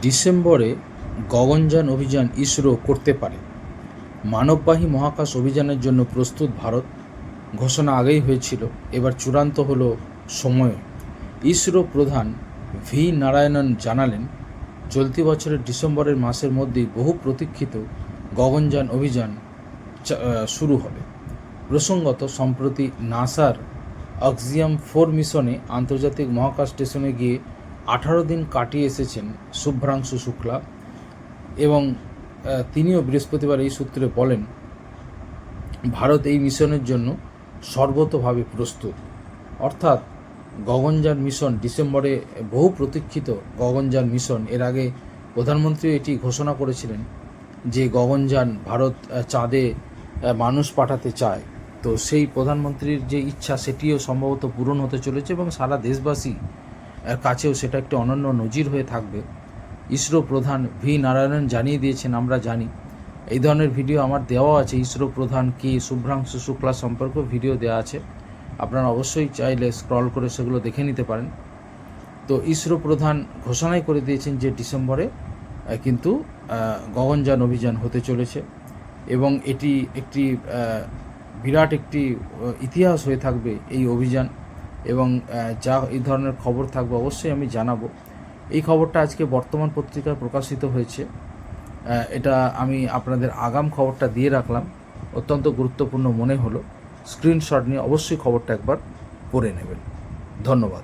ডিসেম্বরে গগনযান অভিযান ইসরো করতে পারে। মানববাহী মহাকাশ অভিযানের জন্য প্রস্তুত ভারত। ঘোষণা আগেই হয়েছিল, এবার চূড়ান্ত হলো সময়। ইসরো প্রধান ভি নারায়ণন জানালেন, চলতি বছরের ডিসেম্বরের মাসের মধ্যেই বহু প্রতীক্ষিত গগনযান অভিযান শুরু হবে। প্রসঙ্গত, সম্প্রতি নাসার অক্সিয়াম 4 মিশনে আন্তর্জাতিক মহাকাশ স্টেশনে গিয়ে 18 দিন কাটিয়ে এসেছেন শুভ্রাংশু শুক্লা, এবং তিনিও বৃহস্পতিবার এই সূত্রে বলেন, ভারত এই মিশনের জন্য সর্বতোভাবে প্রস্তুত। অর্থাৎ গগনযান মিশন, ডিসেম্বরে বহু প্রতীক্ষিত গগনযান মিশন। এর আগে প্রধানমন্ত্রী এটি ঘোষণা করেছিলেন যে গগনযান, ভারত চাঁদে মানুষ পাঠাতে চায়। তো সেই প্রধানমন্ত্রীর যে ইচ্ছা, সেটিও সম্ভবত পূরণ হতে চলেছে এবং সারা দেশবাসী কাছেও সেটা একটি অনন্য নজির হয়ে থাকবে। ইসরো প্রধান ভি নারায়ণন জানিয়ে দিয়েছেন, আমরা জানি। এই ধরনের ভিডিও আমার দেওয়া আছে, ইসরো প্রধান কি শুভ্রাংশু শুক্লা সম্পর্কে ভিডিও দেওয়া আছে, আপনারা অবশ্যই চাইলে স্ক্রল করে সেগুলো দেখে নিতে পারেন। তো ইসরো প্রধান ঘোষণাই করে দিয়েছেন যে ডিসেম্বরে কিন্তু গগনযান অভিযান হতে চলেছে, এবং এটি একটি বিরাট একটি ইতিহাস হয়ে থাকবে এই অভিযান। এবং যা এই ধরনের খবর থাকবে অবশ্যই আমি জানাবো। এই খবরটা আজকে বর্তমান পত্রিকায় প্রকাশিত হয়েছে। এটা আমি আপনাদের আগাম খবরটা দিয়ে রাখলাম, অত্যন্ত গুরুত্বপূর্ণ মনে হলো। স্ক্রিনশট নিয়ে অবশ্যই খবরটা একবার পড়ে নেবেন। ধন্যবাদ।